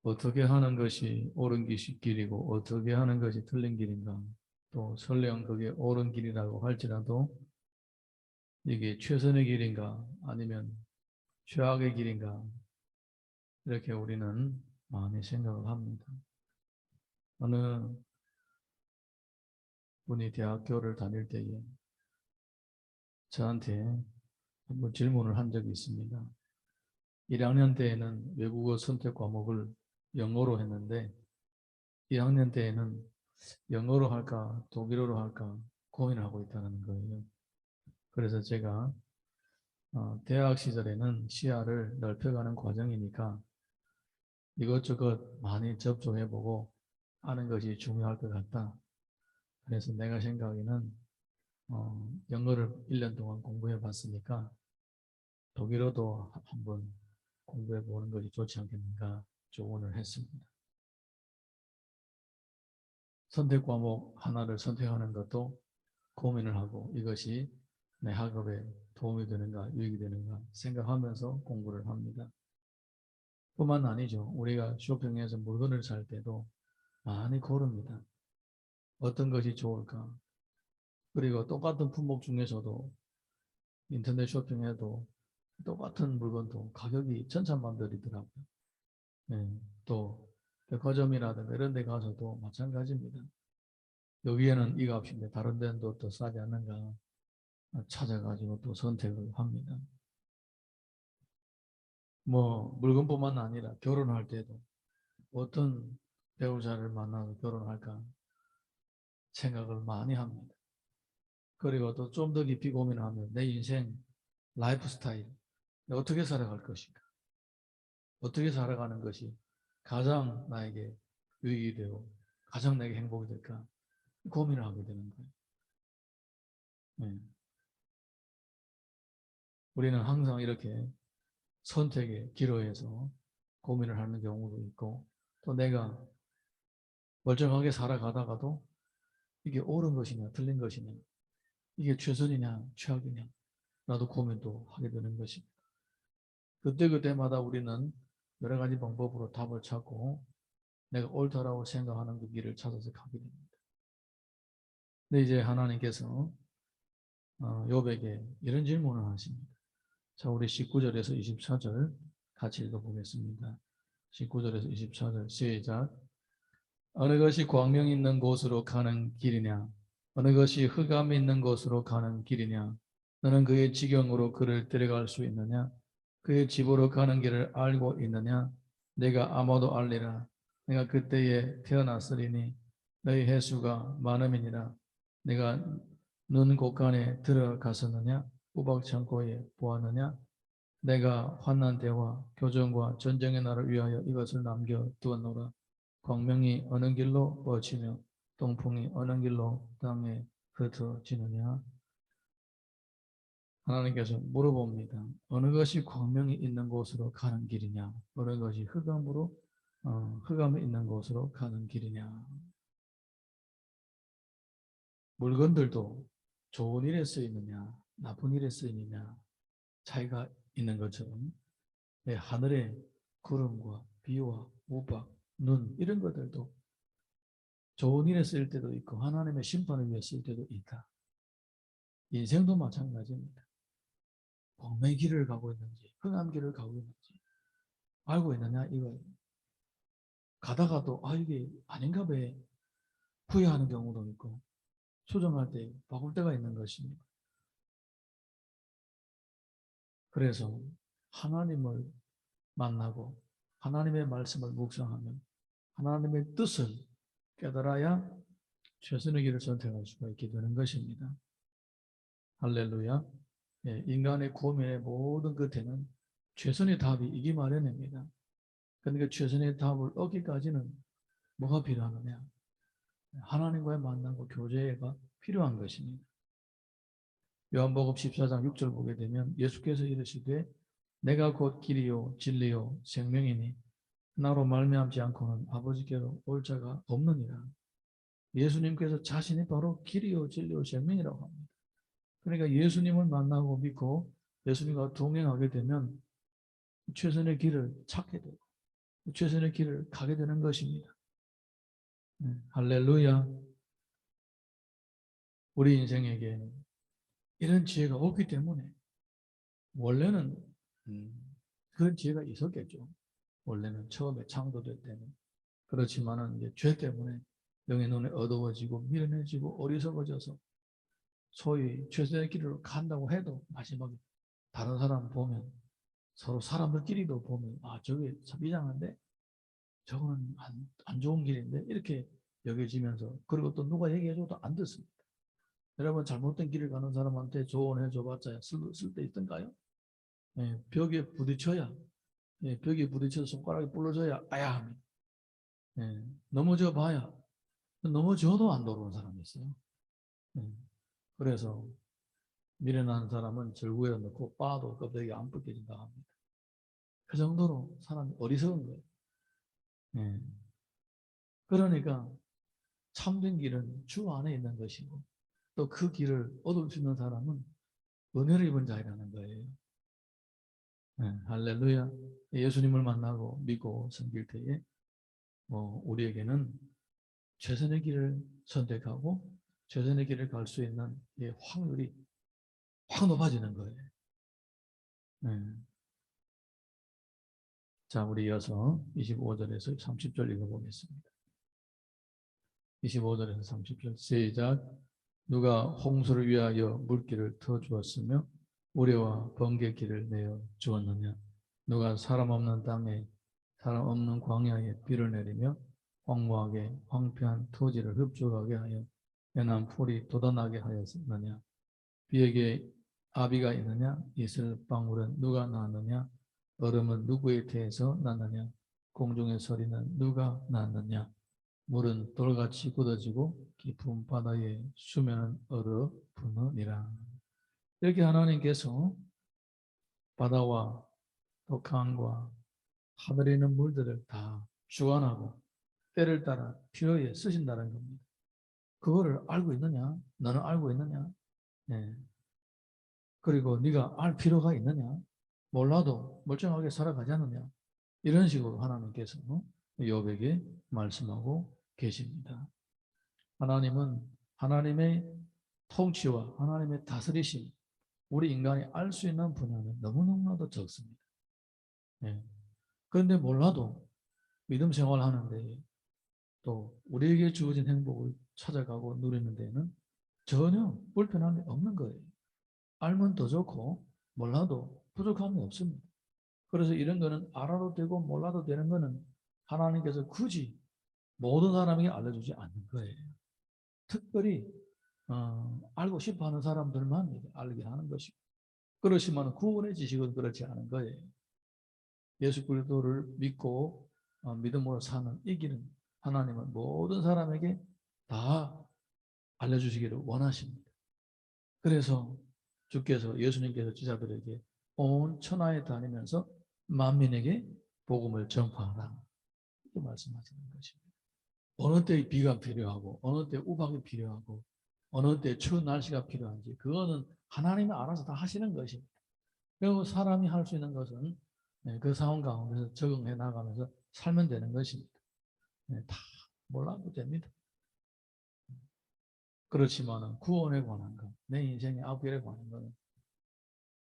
어떻게 하는 것이 옳은 길이고 어떻게 하는 것이 틀린 길인가. 또 설령 그게 옳은 길이라고 할지라도 이게 최선의 길인가 아니면 최악의 길인가 이렇게 우리는 많이 생각을 합니다. 어느 분이 대학교를 다닐 때에 저한테 한번 질문을 한 적이 있습니다. 1학년 때에는 외국어 선택 과목을 영어로 했는데 2학년 때에는 영어로 할까 독일어로 할까 고민을 하고 있다는 거예요. 그래서 제가 대학 시절에는 시야를 넓혀가는 과정이니까 이것저것 많이 접촉해보고 하는 것이 중요할 것 같다. 그래서 내가 생각에는 영어를 1년 동안 공부해 봤으니까 독일어도 한번 공부해 보는 것이 좋지 않겠는가 조언을 했습니다. 선택 과목 하나를 선택하는 것도 고민을 하고 이것이 내 학업에 도움이 되는가 유익이 되는가 생각하면서 공부를 합니다. 뿐만 아니죠. 우리가 쇼핑에서 물건을 살 때도 많이 고릅니다. 어떤 것이 좋을까? 그리고 똑같은 품목 중에서도 인터넷 쇼핑해도 똑같은 물건도 가격이 천차만별이더라고요. 네, 또 백화점이라든가 이런 데 가서도 마찬가지입니다. 여기에는 이 값인데 다른 데는 더 싸지 않는가 찾아가지고 또 선택을 합니다. 뭐 물건뿐만 아니라 결혼할 때도 어떤 배우자를 만나서 결혼할까 생각을 많이 합니다. 그리고 또 좀 더 깊이 고민하면 내 인생 라이프 스타일 어떻게 살아갈 것인가 어떻게 살아가는 것이 가장 나에게 유익이 되고 가장 내게 행복이 될까 고민을 하게 되는 거예요. 네. 우리는 항상 이렇게 선택의 기로에서 고민을 하는 경우도 있고 또 내가 멀쩡하게 살아가다가도 이게 옳은 것이냐 틀린 것이냐 이게 최선이냐 최악이냐 나도 고민도 하게 되는 것입니다. 그때그때마다 우리는 여러 가지 방법으로 답을 찾고 내가 옳다라고 생각하는 그 길을 찾아서 가게 됩니다. 근데 이제 하나님께서 욥에게 이런 질문을 하십니다. 자, 우리 19절에서 24절 같이 읽어보겠습니다. 19절에서 24절 시작. 어느 것이 광명 있는 곳으로 가는 길이냐? 어느 것이 흑암 있는 곳으로 가는 길이냐? 너는 그의 지경으로 그를 데려갈 수 있느냐? 그의 집으로 가는 길을 알고 있느냐? 내가 아마도 알리라. 내가 그때에 태어났으리니 너희 해수가 많음이니라. 내가 눈 곳간에 들어갔었느냐? 우박 창고에 보았느냐? 내가 환난 때와 교정과 전쟁의 날을 위하여 이것을 남겨두었노라. 광명이 어느 길로 뻗치며 동풍이 어느 길로 땅에 흩어지느냐. 하나님께서 물어봅니다. 어느 것이 광명이 있는 곳으로 가는 길이냐, 어느 것이 흑암이 있는 곳으로 가는 길이냐. 물건들도 좋은 일에 쓰이느냐 나쁜 일에 쓰이느냐 차이가 있는 것처럼 하늘의 구름과 비와 우박, 눈 이런 것들도 좋은 일에 쓰일 때도 있고 하나님의 심판을 위해 쓰일 때도 있다. 인생도 마찬가지입니다. 광명의 길을 가고 있는지 흑암 길을 가고 있는지 알고 있느냐 이거예요. 가다가도 이게 아닌가 봐 후회하는 경우도 있고 수정할 때 바꿀 때가 있는 것입니다. 그래서 하나님을 만나고 하나님의 말씀을 묵상하면 하나님의 뜻을 깨달아야 최선의 길을 선택할 수가 있게 되는 것입니다. 할렐루야. 예, 인간의 고민의 모든 끝에는 최선의 답이 이기 마련입니다. 그러니까 최선의 답을 얻기까지는 뭐가 필요하느냐? 하나님과의 만남과 교제가 필요한 것입니다. 요한복음 14장 6절 보게 되면 예수께서 이르시되 내가 곧 길이요 진리요 생명이니 나로 말미암지 않고는 아버지께로 올 자가 없느니라. 예수님께서 자신이 바로 길이요 진리요 생명이라고 합니다. 그러니까 예수님을 만나고 믿고 예수님과 동행하게 되면 최선의 길을 찾게 되고 최선의 길을 가게 되는 것입니다. 할렐루야. 우리 인생에게 이런 지혜가 없기 때문에 원래는 그런 지혜가 있었겠죠. 원래는 처음에 창조될 때는. 그렇지만은 이제 죄 때문에 영의 눈에 어두워지고 미련해지고 어리석어져서 소위 최선의 길로 간다고 해도 마지막에 다른 사람 보면 서로 사람들끼리도 보면 저게 참 이상한데 저거는 안 좋은 길인데 이렇게 여겨지면서 그리고 또 누가 얘기해줘도 안 듣습니다. 여러분 잘못된 길을 가는 사람한테 조언해 줘봤자 쓸데 있던가요? 벽에 부딪혀야 벽에 부딪혀서 손가락이 부러져야 아야 합니다. 넘어져 봐야 넘어져도 안 돌아오는 사람이 있어요. 그래서 미련한 사람은 절구에 넣고 빻아도 껍데기 안 벗겨진다 합니다. 그 정도로 사람이 어리석은 거예요. 그러니까 참된 길은 주 안에 있는 것이고 또 그 길을 얻을 수 있는 사람은 은혜를 입은 자이라는 거예요. 할렐루야. 예수님을 만나고 믿고 섬길 때에 우리에게는 최선의 길을 선택하고 최선의 길을 갈 수 있는 확률이 확 높아지는 거예요. 자, 우리 이어서 25절에서 30절 읽어보겠습니다. 25절에서 30절 시작. 누가 홍수를 위하여 물길을 터주었으며 우레와 번개길을 내어 주었느냐. 누가 사람 없는 땅에 사람 없는 광야에 비를 내리며 황무하게 황폐한 토지를 흡족하게 하여 연한 풀이 돋아나게 하였느냐. 비에게 아비가 있느냐. 이슬 방울은 누가 낳느냐. 얼음은 누구의 태에서 났느냐. 공중의 소리는 누가 낳느냐. 물은 돌같이 굳어지고 깊은 바다의 수면은 얼어 부느니라. 이렇게 하나님께서 바다와 또 강과 하늘에 있는 물들을 다 주관하고 때를 따라 필요에 쓰신다는 겁니다. 그거를 알고 있느냐? 너는 알고 있느냐? 그리고 네가 알 필요가 있느냐? 몰라도 멀쩡하게 살아가지 않느냐? 이런 식으로 하나님께서 욥에게 말씀하고 계십니다. 하나님은 하나님의 통치와 하나님의 다스리심, 우리 인간이 알 수 있는 분야는 너무너무나도 적습니다. 그런데 몰라도 믿음 생활하는데 또 우리에게 주어진 행복을 찾아가고 누리는 데는 전혀 불편함이 없는 거예요. 알면 더 좋고 몰라도 부족함이 없습니다. 그래서 이런 거는 알아도 되고 몰라도 되는 거는 하나님께서 굳이 모든 사람에게 알려주지 않는 거예요. 특별히 알고 싶어하는 사람들만 알게 하는 것이고 그렇지만 구원의 지식은 그렇지 않은 거예요. 예수 그리스도를 믿고 믿음으로 사는 이 길은 하나님은 모든 사람에게 다 알려주시기를 원하십니다. 그래서 주께서 예수님께서 제자들에게 온 천하에 다니면서 만민에게 복음을 전파하라 이렇게 말씀하시는 것입니다. 어느 때 비가 필요하고 어느 때 우박이 필요하고 어느 때 추운 날씨가 필요한지 그거는 하나님이 알아서 다 하시는 것입니다. 그리고 사람이 할 수 있는 것은 그 상황 가운데서 적응해 나가면서 살면 되는 것입니다. 다 몰라도 됩니다. 그렇지만 구원에 관한 것, 내 인생의 앞길에 관한 것은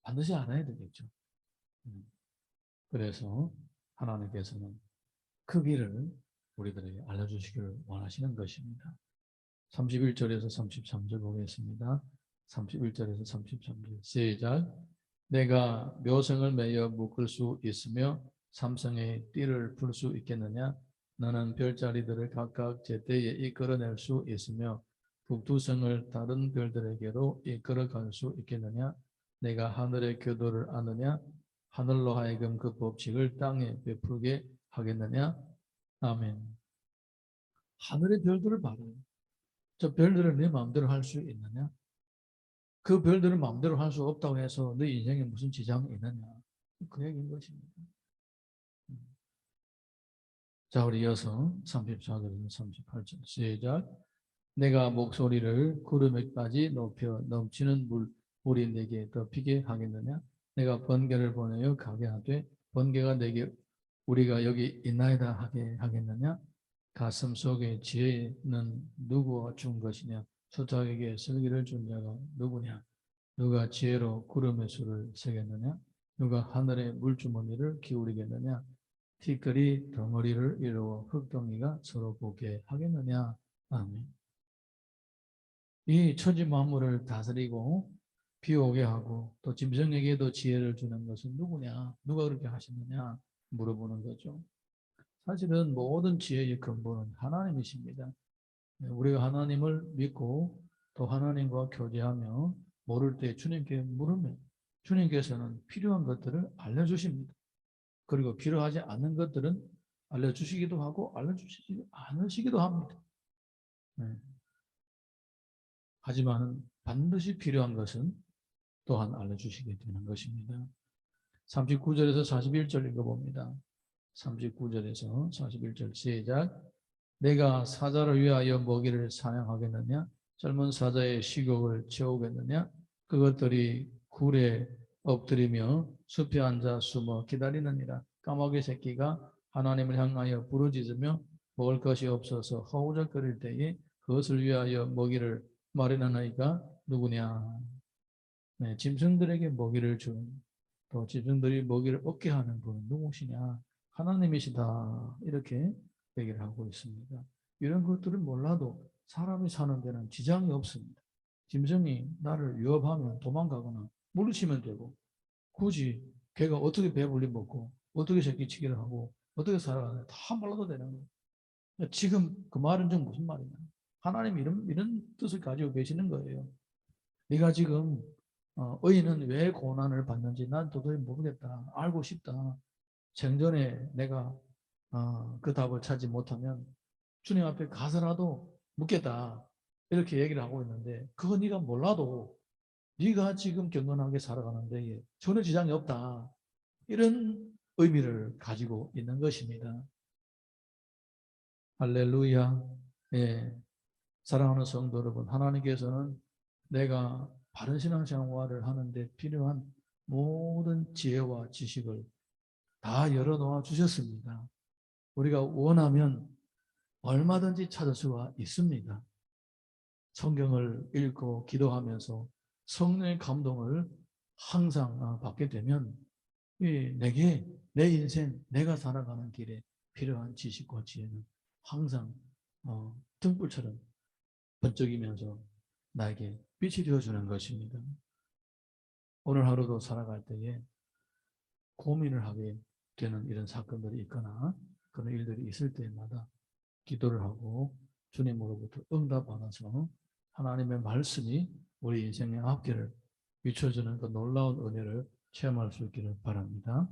반드시 알아야 되겠죠. 그래서 하나님께서는 그 길을 우리들에게 알려주시기를 원하시는 것입니다. 31절에서 33절 보겠습니다. 31절에서 33절 시작. 내가 묘성을 매여 묶을 수 있으며 삼성의 띠를 풀 수 있겠느냐. 너는 별자리들을 각각 제때에 이끌어낼 수 있으며 북두성을 다른 별들에게로 이끌어갈 수 있겠느냐. 내가 하늘의 교도를 아느냐. 하늘로 하여금 그 법칙을 땅에 베풀게 하겠느냐. 아멘. 하늘의 별들을 봐라요. 저 별들을 내 마음대로 할 수 있느냐? 그 별들을 마음대로 할 수 없다고 해서 내 인생에 무슨 지장이 있느냐? 그 얘기인 것입니다. 자, 우리 이어서 34절에서 38절 시작. 내가 목소리를 구름에까지 높여 넘치는 물이 내게 덮이게 하겠느냐? 내가 번개를 보내어 가게 하되 번개가 내게 우리가 여기 있나이다 하게 하겠느냐? 가슴 속에 지혜는 누구가 준 것이냐? 수탁에게 슬기를 준 자가 누구냐? 누가 지혜로 구름의 수를 세겠느냐? 누가 하늘의 물주머니를 기울이겠느냐? 티끌이 덩어리를 이루어 흙덩이가 서로 보게 하겠느냐? 아멘. 이 천지 만물을 다스리고 비 오게 하고 또 짐승에게도 지혜를 주는 것은 누구냐? 누가 그렇게 하시느냐? 물어보는 거죠. 사실은 모든 지혜의 근본은 하나님이십니다. 우리가 하나님을 믿고 또 하나님과 교제하며 모를 때 주님께 물으면 주님께서는 필요한 것들을 알려주십니다. 그리고 필요하지 않는 것들은 알려주시기도 하고 알려주시지 않으시기도 합니다. 네. 하지만 반드시 필요한 것은 또한 알려주시게 되는 것입니다. 39절에서 41절 읽어봅니다. 39절에서 41절 시작. 내가 사자를 위하여 먹이를 사냥하겠느냐? 젊은 사자의 식욕을 채우겠느냐? 그것들이 굴에 엎드리며 숲에 앉아 숨어 기다리느니라. 까마귀 새끼가 하나님을 향하여 부르짖으며 먹을 것이 없어서 허우적거릴 때에 그것을 위하여 먹이를 마련하나이가 누구냐? 네, 짐승들에게 먹이를 주는 또 짐승들이 먹이를 얻게 하는 분은 누구시냐? 하나님이시다. 이렇게 얘기를 하고 있습니다. 이런 것들을 몰라도 사람이 사는 데는 지장이 없습니다. 짐승이 나를 위협하면 도망가거나 물리치면 되고 굳이 걔가 어떻게 배불리 먹고 어떻게 새끼치기를 하고 어떻게 살아가나 다 몰라도 되는 거예요. 지금 그 말은 좀 무슨 말이냐? 하나님이 이런 뜻을 가지고 계시는 거예요. 네가 지금 의인은 왜 고난을 받는지 난 도저히 모르겠다. 알고 싶다. 생전에 내가 그 답을 찾지 못하면 주님 앞에 가서라도 묻겠다. 이렇게 얘기를 하고 있는데 그거 네가 몰라도 네가 지금 경건하게 살아가는데 전혀 지장이 없다. 이런 의미를 가지고 있는 것입니다. 할렐루야. 예. 사랑하는 성도 여러분, 하나님께서는 내가 바른 신앙생활을 하는데 필요한 모든 지혜와 지식을 다 열어놓아 주셨습니다. 우리가 원하면 얼마든지 찾을 수가 있습니다. 성경을 읽고 기도하면서 성령의 감동을 항상 받게 되면 내게 내 인생 내가 살아가는 길에 필요한 지식과 지혜는 항상 등불처럼 번쩍이면서 나에게 빛이 되어주는 것입니다. 오늘 하루도 살아갈 때에 고민을 하게 되는 이런 사건들이 있거나 그런 일들이 있을 때마다 기도를 하고 주님으로부터 응답받아서 하나님의 말씀이 우리 인생의 앞길을 비춰주는 그 놀라운 은혜를 체험할 수 있기를 바랍니다.